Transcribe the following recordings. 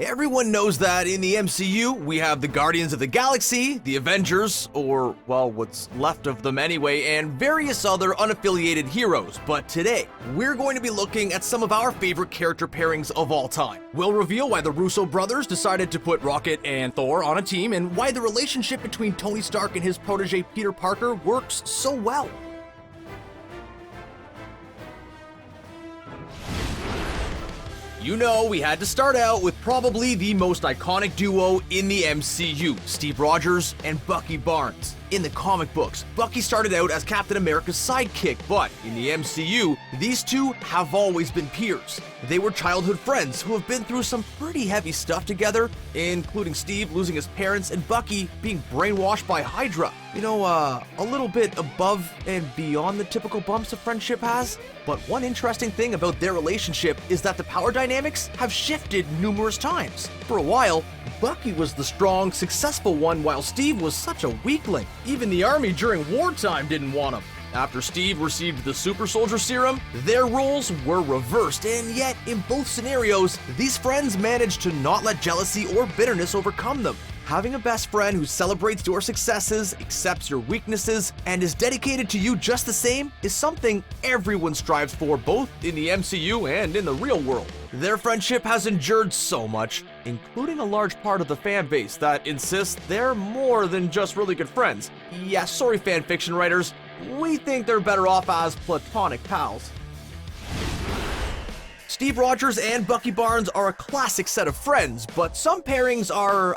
Everyone knows that in the MCU, we have the Guardians of the Galaxy, the Avengers, or, well, what's left of them anyway, and various other unaffiliated heroes. But today, we're going to be looking at some of our favorite character pairings of all time. We'll reveal why the Russo brothers decided to put Rocket and Thor on a team, and why the relationship between Tony Stark and his protege Peter Parker works so well. You know, we had to start out with probably the most iconic duo in the MCU, Steve Rogers and Bucky Barnes. In the comic books, Bucky started out as Captain America's sidekick, but in the MCU, these two have always been peers. They were childhood friends who have been through some pretty heavy stuff together, including Steve losing his parents and Bucky being brainwashed by Hydra. You know, a little bit above and beyond the typical bumps a friendship has. But one interesting thing about their relationship is that the power dynamics have shifted numerous times. For a while, Bucky was the strong, successful one, while Steve was such a weakling. Even the army during wartime didn't want him. After Steve received the super soldier serum, their roles were reversed, and yet in both scenarios, these friends managed to not let jealousy or bitterness overcome them. Having a best friend who celebrates your successes, accepts your weaknesses, and is dedicated to you just the same is something everyone strives for, both in the MCU and in the real world. Their friendship has endured so much, including a large part of the fan base that insists they're more than just really good friends. Yeah, sorry fanfiction writers, we think they're better off as platonic pals. Steve Rogers and Bucky Barnes are a classic set of friends, but some pairings are,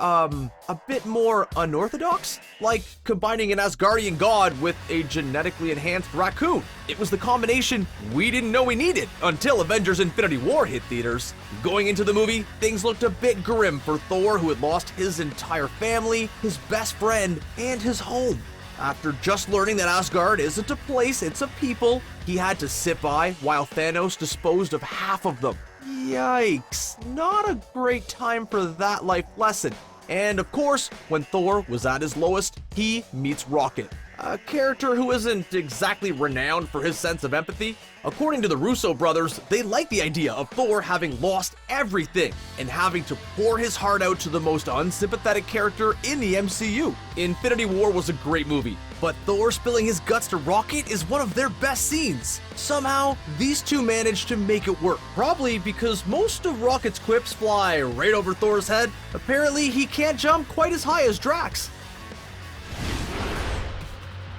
a bit more unorthodox, like combining an Asgardian god with a genetically enhanced raccoon. It was the combination we didn't know we needed until Avengers Infinity War hit theaters. Going into the movie, things looked a bit grim for Thor, who had lost his entire family, his best friend, and his home. After just learning that Asgard isn't a place, it's a people, he had to sit by while Thanos disposed of half of them. Yikes, not a great time for that life lesson. And of course, when Thor was at his lowest, he meets Rocket, a character who isn't exactly renowned for his sense of empathy. According to the Russo brothers, they like the idea of Thor having lost everything and having to pour his heart out to the most unsympathetic character in the MCU. Infinity War was a great movie, but Thor spilling his guts to Rocket is one of their best scenes. Somehow, these two managed to make it work, probably because most of Rocket's quips fly right over Thor's head. Apparently, he can't jump quite as high as Drax.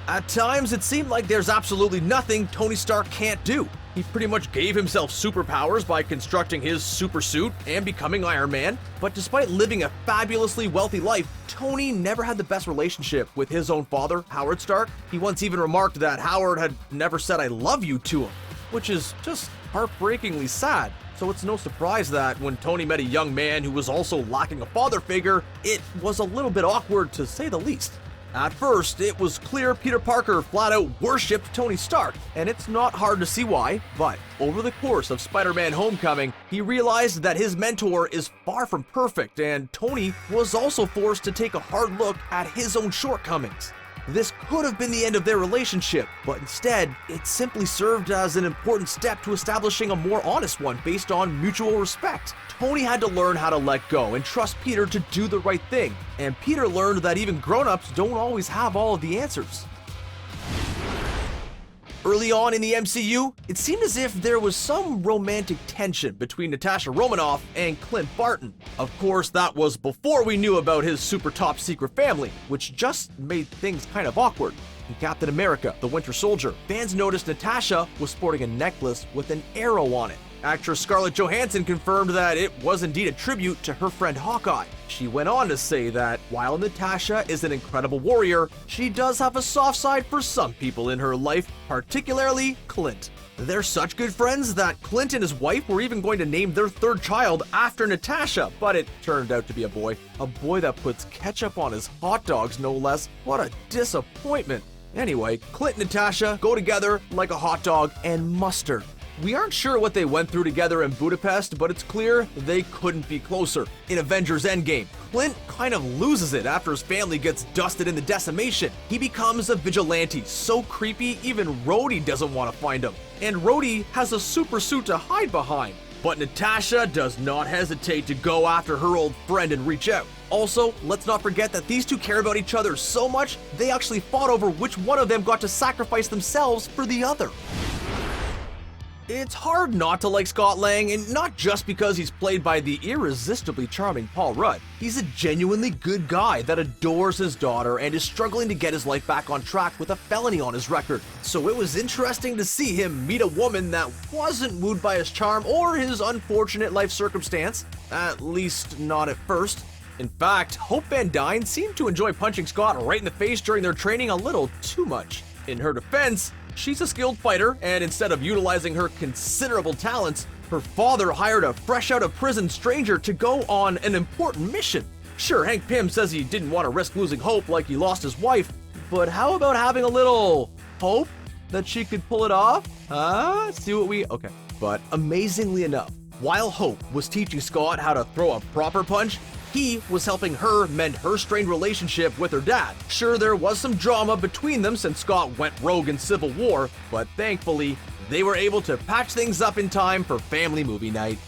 At times, it seemed like there's absolutely nothing Tony Stark can't do. He pretty much gave himself superpowers by constructing his super suit and becoming Iron Man. But despite living a fabulously wealthy life, Tony never had the best relationship with his own father, Howard Stark. He once even remarked that Howard had never said "I love you" to him, which is just heartbreakingly sad. So it's no surprise that when Tony met a young man who was also lacking a father figure, it was a little bit awkward to say the least. At first, it was clear Peter Parker flat out worshipped Tony Stark, and it's not hard to see why, but over the course of Spider-Man Homecoming, he realized that his mentor is far from perfect, and Tony was also forced to take a hard look at his own shortcomings. This could have been the end of their relationship, but instead, it simply served as an important step to establishing a more honest one based on mutual respect. Tony had to learn how to let go and trust Peter to do the right thing, and Peter learned that even grown-ups don't always have all of the answers. Early on in the MCU, it seemed as if there was some romantic tension between Natasha Romanoff and Clint Barton. Of course, that was before we knew about his super top secret family, which just made things kind of awkward. In Captain America: The Winter Soldier, fans noticed Natasha was sporting a necklace with an arrow on it. Actress Scarlett Johansson confirmed that it was indeed a tribute to her friend Hawkeye. She went on to say that while Natasha is an incredible warrior, she does have a soft side for some people in her life, particularly Clint. They're such good friends that Clint and his wife were even going to name their third child after Natasha, but it turned out to be a boy. A boy that puts ketchup on his hot dogs, no less. What a disappointment. Anyway, Clint and Natasha go together like a hot dog and mustard. We aren't sure what they went through together in Budapest, but it's clear they couldn't be closer. In Avengers Endgame, Clint kind of loses it after his family gets dusted in the decimation. He becomes a vigilante, so creepy even Rhodey doesn't want to find him. And Rhodey has a super suit to hide behind. But Natasha does not hesitate to go after her old friend and reach out. Also, let's not forget that these two care about each other so much, they actually fought over which one of them got to sacrifice themselves for the other. It's hard not to like Scott Lang, and not just because he's played by the irresistibly charming Paul Rudd. He's a genuinely good guy that adores his daughter and is struggling to get his life back on track with a felony on his record. So it was interesting to see him meet a woman that wasn't wooed by his charm or his unfortunate life circumstance, at least not at first. In fact, Hope Van Dyne seemed to enjoy punching Scott right in the face during their training a little too much. In her defense, she's a skilled fighter, and instead of utilizing her considerable talents, her father hired a fresh-out-of-prison stranger to go on an important mission. Sure, Hank Pym says he didn't want to risk losing Hope like he lost his wife, but how about having a little hope that she could pull it off? See what we... Okay. But amazingly enough, while Hope was teaching Scott how to throw a proper punch, he was helping her mend her strained relationship with her dad. Sure, there was some drama between them since Scott went rogue in Civil War, but thankfully, they were able to patch things up in time for family movie night.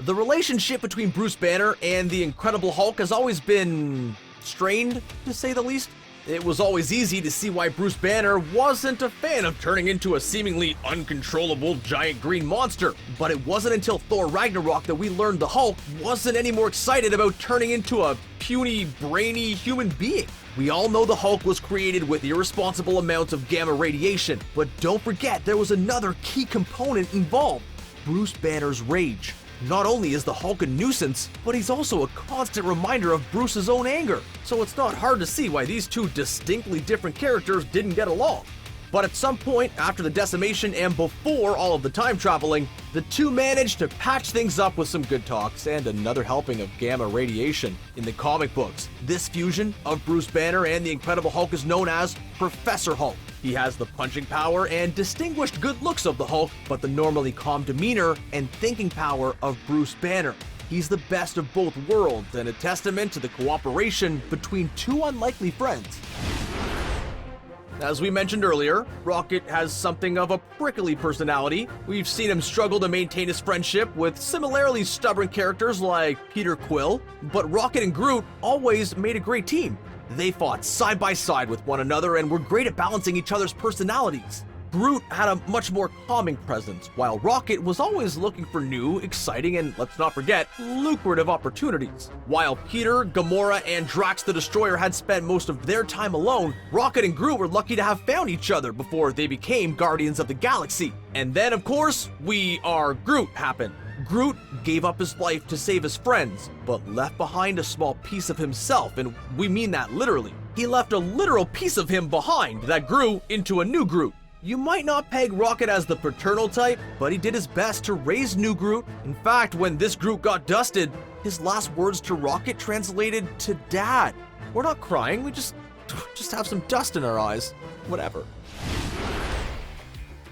The relationship between Bruce Banner and the Incredible Hulk has always been strained, to say the least. It was always easy to see why Bruce Banner wasn't a fan of turning into a seemingly uncontrollable giant green monster. But it wasn't until Thor Ragnarok that we learned the Hulk wasn't any more excited about turning into a puny, brainy human being. We all know the Hulk was created with irresponsible amounts of gamma radiation, but don't forget there was another key component involved: Bruce Banner's rage. Not only is the Hulk a nuisance, but he's also a constant reminder of Bruce's own anger, so it's not hard to see why these two distinctly different characters didn't get along. But at some point after the decimation and before all of the time traveling, the two managed to patch things up with some good talks and another helping of gamma radiation. In the comic books, this fusion of Bruce Banner and the Incredible Hulk is known as Professor Hulk. He has the punching power and distinguished good looks of the Hulk, but the normally calm demeanor and thinking power of Bruce Banner. He's the best of both worlds and a testament to the cooperation between two unlikely friends. As we mentioned earlier, Rocket has something of a prickly personality. We've seen him struggle to maintain his friendship with similarly stubborn characters like Peter Quill, but Rocket and Groot always made a great team. They fought side by side with one another and were great at balancing each other's personalities. Groot had a much more calming presence, while Rocket was always looking for new, exciting, and let's not forget, lucrative opportunities. While Peter, Gamora, and Drax the Destroyer had spent most of their time alone, Rocket and Groot were lucky to have found each other before they became Guardians of the Galaxy. And then, of course, We Are Groot happened. Groot gave up his life to save his friends, but left behind a small piece of himself, and we mean that literally. He left a literal piece of him behind that grew into a new Groot. You might not peg Rocket as the paternal type, but he did his best to raise new Groot. In fact, when this Groot got dusted, his last words to Rocket translated to Dad. We're not crying, we just have some dust in our eyes. Whatever.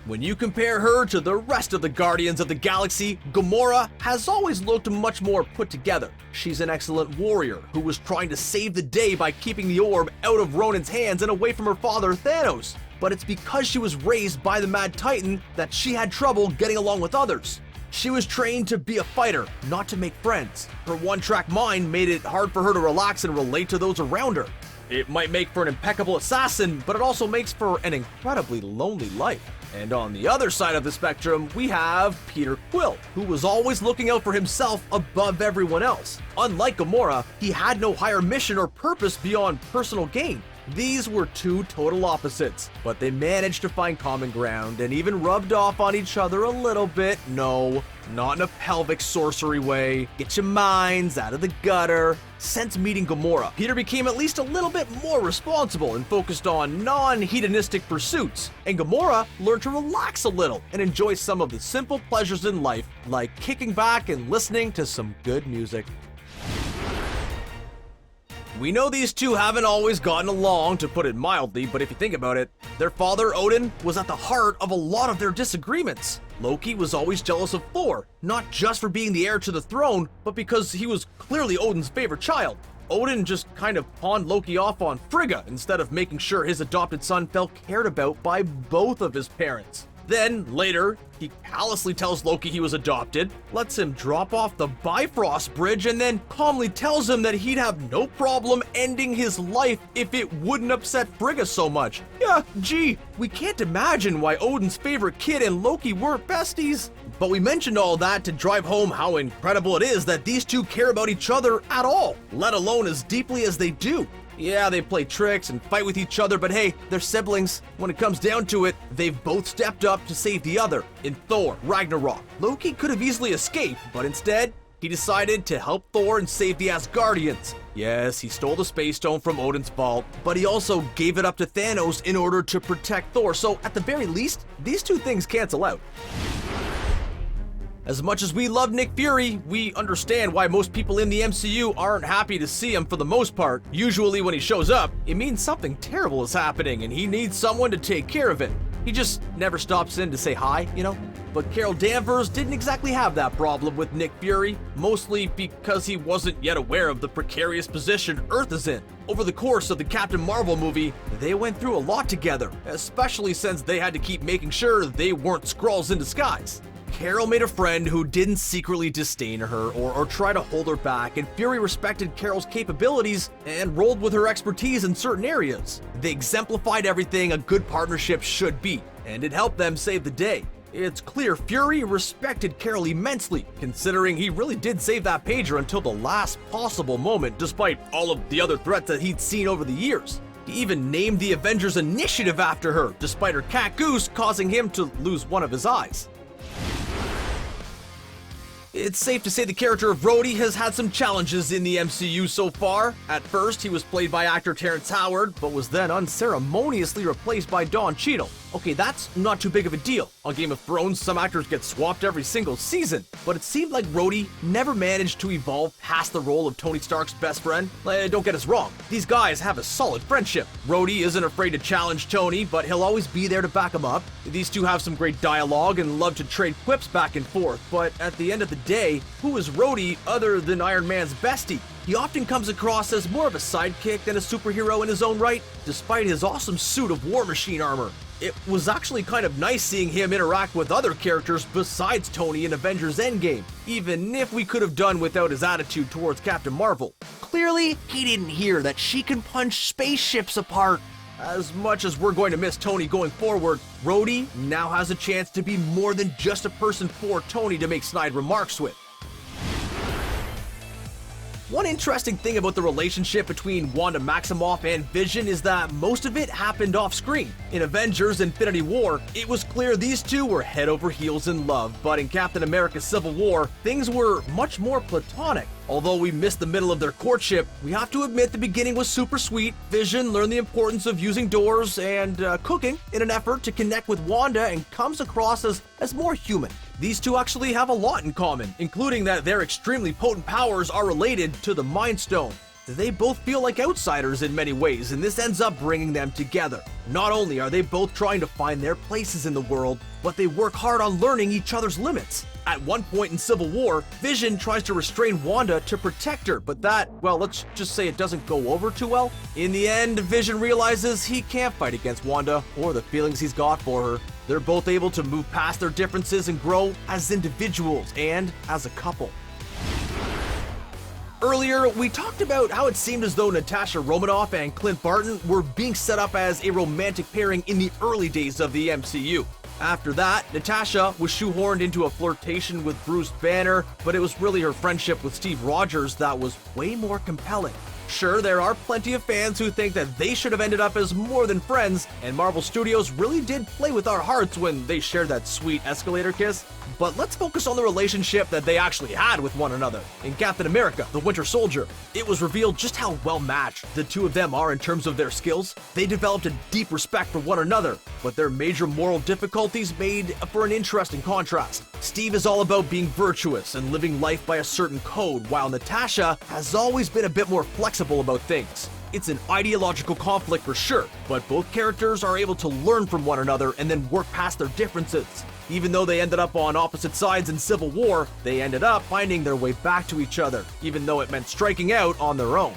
When you compare her to the rest of the Guardians of the Galaxy, Gamora has always looked much more put together. She's an excellent warrior who was trying to save the day by keeping the orb out of Ronin's hands and away from her father, Thanos. But it's because she was raised by the Mad Titan that she had trouble getting along with others. She was trained to be a fighter, not to make friends. Her one-track mind made it hard for her to relax and relate to those around her. It might make for an impeccable assassin, but it also makes for an incredibly lonely life. And on the other side of the spectrum, we have Peter Quill, who was always looking out for himself above everyone else. Unlike Gamora, he had no higher mission or purpose beyond personal gain. These were two total opposites, but they managed to find common ground and even rubbed off on each other a little bit. No, not in a pelvic sorcery way. Get your minds out of the gutter. Since meeting Gamora, Peter became at least a little bit more responsible and focused on non-hedonistic pursuits, and Gamora learned to relax a little and enjoy some of the simple pleasures in life, like kicking back and listening to some good music. We know these two haven't always gotten along, to put it mildly, but if you think about it, their father, Odin, was at the heart of a lot of their disagreements. Loki was always jealous of Thor, not just for being the heir to the throne, but because he was clearly Odin's favorite child. Odin just kind of pawned Loki off on Frigga instead of making sure his adopted son felt cared about by both of his parents. Then, later, he callously tells Loki he was adopted, lets him drop off the Bifrost Bridge, and then calmly tells him that he'd have no problem ending his life if it wouldn't upset Frigga so much. Yeah, gee, we can't imagine why Odin's favorite kid and Loki weren't besties. But we mentioned all that to drive home how incredible it is that these two care about each other at all, let alone as deeply as they do. Yeah, they play tricks and fight with each other, but hey, they're siblings. When it comes down to it, they've both stepped up to save the other. In Thor, Ragnarok, Loki could have easily escaped, but instead, he decided to help Thor and save the Asgardians. Yes, he stole the Space Stone from Odin's vault, but he also gave it up to Thanos in order to protect Thor, so at the very least, these two things cancel out. As much as we love Nick Fury, we understand why most people in the MCU aren't happy to see him for the most part. Usually when he shows up, it means something terrible is happening and he needs someone to take care of it. He just never stops in to say hi, you know? But Carol Danvers didn't exactly have that problem with Nick Fury, mostly because he wasn't yet aware of the precarious position Earth is in. Over the course of the Captain Marvel movie, they went through a lot together, especially since they had to keep making sure they weren't Skrulls in disguise. Carol made a friend who didn't secretly disdain her or try to hold her back, and Fury respected Carol's capabilities and rolled with her expertise in certain areas. They exemplified everything a good partnership should be, and it helped them save the day. It's clear Fury respected Carol immensely, considering he really did save that pager until the last possible moment, despite all of the other threats that he'd seen over the years. He even named the Avengers Initiative after her, despite her cat Goose causing him to lose one of his eyes. It's safe to say the character of Rhodey has had some challenges in the MCU so far. At first, he was played by actor Terrence Howard, but was then unceremoniously replaced by Don Cheadle. Okay, that's not too big of a deal. On Game of Thrones, some actors get swapped every single season, but it seemed like Rhodey never managed to evolve past the role of Tony Stark's best friend. Don't get us wrong, these guys have a solid friendship. Rhodey isn't afraid to challenge Tony, but he'll always be there to back him up. These two have some great dialogue and love to trade quips back and forth, but at the end of the day, who is Rhodey other than Iron Man's bestie? He often comes across as more of a sidekick than a superhero in his own right, despite his awesome suit of War Machine armor. It was actually kind of nice seeing him interact with other characters besides Tony in Avengers Endgame, even if we could have done without his attitude towards Captain Marvel. Clearly, he didn't hear that she can punch spaceships apart. As much as we're going to miss Tony going forward, Rhodey now has a chance to be more than just a person for Tony to make snide remarks with. One interesting thing about the relationship between Wanda Maximoff and Vision is that most of it happened off-screen. In Avengers Infinity War, it was clear these two were head over heels in love, but in Captain America Civil War, things were much more platonic. Although we missed the middle of their courtship, we have to admit the beginning was super sweet. Vision learned the importance of using doors and cooking in an effort to connect with Wanda and comes across as more human. These two actually have a lot in common, including that their extremely potent powers are related to the Mind Stone. They both feel like outsiders in many ways, and this ends up bringing them together. Not only are they both trying to find their places in the world, but they work hard on learning each other's limits. At one point in Civil War, Vision tries to restrain Wanda to protect her, but that, well, let's just say it doesn't go over too well. In the end, Vision realizes he can't fight against Wanda or the feelings he's got for her. They're both able to move past their differences and grow as individuals and as a couple. Earlier, we talked about how it seemed as though Natasha Romanoff and Clint Barton were being set up as a romantic pairing in the early days of the MCU. After that, Natasha was shoehorned into a flirtation with Bruce Banner, but it was really her friendship with Steve Rogers that was way more compelling. Sure, there are plenty of fans who think that they should have ended up as more than friends, and Marvel Studios really did play with our hearts when they shared that sweet escalator kiss. But let's focus on the relationship that they actually had with one another. In Captain America, the Winter Soldier, it was revealed just how well matched the two of them are in terms of their skills. They developed a deep respect for one another, but their major moral difficulties made for an interesting contrast. Steve is all about being virtuous and living life by a certain code, while Natasha has always been a bit more flexible about things. It's an ideological conflict for sure, but both characters are able to learn from one another and then work past their differences. Even though they ended up on opposite sides in Civil War, they ended up finding their way back to each other, even though it meant striking out on their own.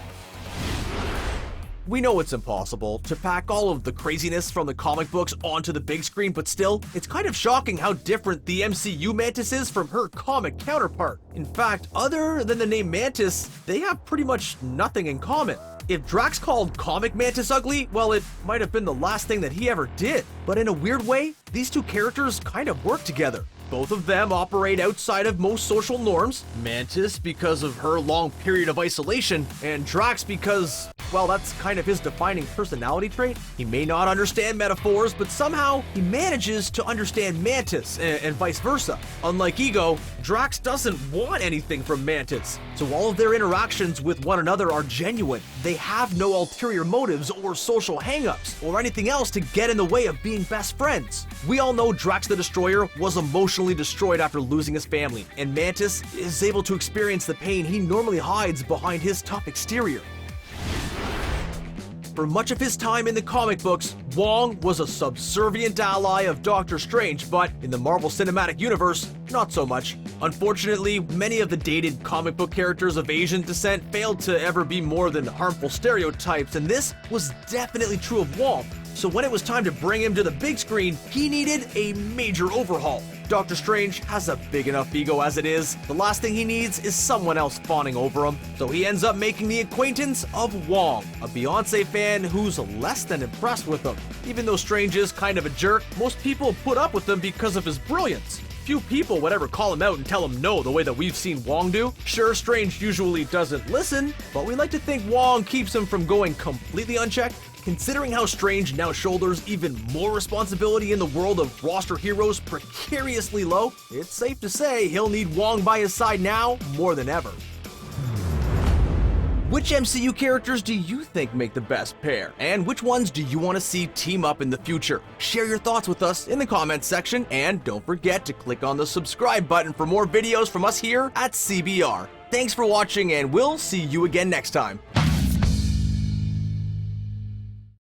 We know it's impossible to pack all of the craziness from the comic books onto the big screen, but still, it's kind of shocking how different the MCU Mantis is from her comic counterpart. In fact, other than the name Mantis, they have pretty much nothing in common. If Drax called comic Mantis ugly, well, it might have been the last thing that he ever did. But in a weird way, these two characters kind of work together. Both of them operate outside of most social norms. Mantis because of her long period of isolation, and Drax because, well, that's kind of his defining personality trait. He may not understand metaphors, but somehow he manages to understand Mantis, and vice versa. Unlike Ego, Drax doesn't want anything from Mantis, so all of their interactions with one another are genuine. They have no ulterior motives or social hang-ups or anything else to get in the way of being best friends. We all know Drax the Destroyer was emotionally destroyed after losing his family, and Mantis is able to experience the pain he normally hides behind his tough exterior. For much of his time in the comic books, Wong was a subservient ally of Doctor Strange, but in the Marvel Cinematic Universe, not so much. Unfortunately, many of the dated comic book characters of Asian descent failed to ever be more than harmful stereotypes, and this was definitely true of Wong. So when it was time to bring him to the big screen, he needed a major overhaul. Doctor Strange has a big enough ego as it is. The last thing he needs is someone else fawning over him. So he ends up making the acquaintance of Wong, a Beyonce fan who's less than impressed with him. Even though Strange is kind of a jerk, most people put up with him because of his brilliance. Few people would ever call him out and tell him no the way that we've seen Wong do. Sure, Strange usually doesn't listen, but we like to think Wong keeps him from going completely unchecked. Considering how Strange now shoulders even more responsibility in the world of roster heroes precariously low, it's safe to say he'll need Wong by his side now more than ever. Which MCU characters do you think make the best pair? And which ones do you want to see team up in the future? Share your thoughts with us in the comments section, and don't forget to click on the subscribe button for more videos from us here at CBR. Thanks for watching, and we'll see you again next time.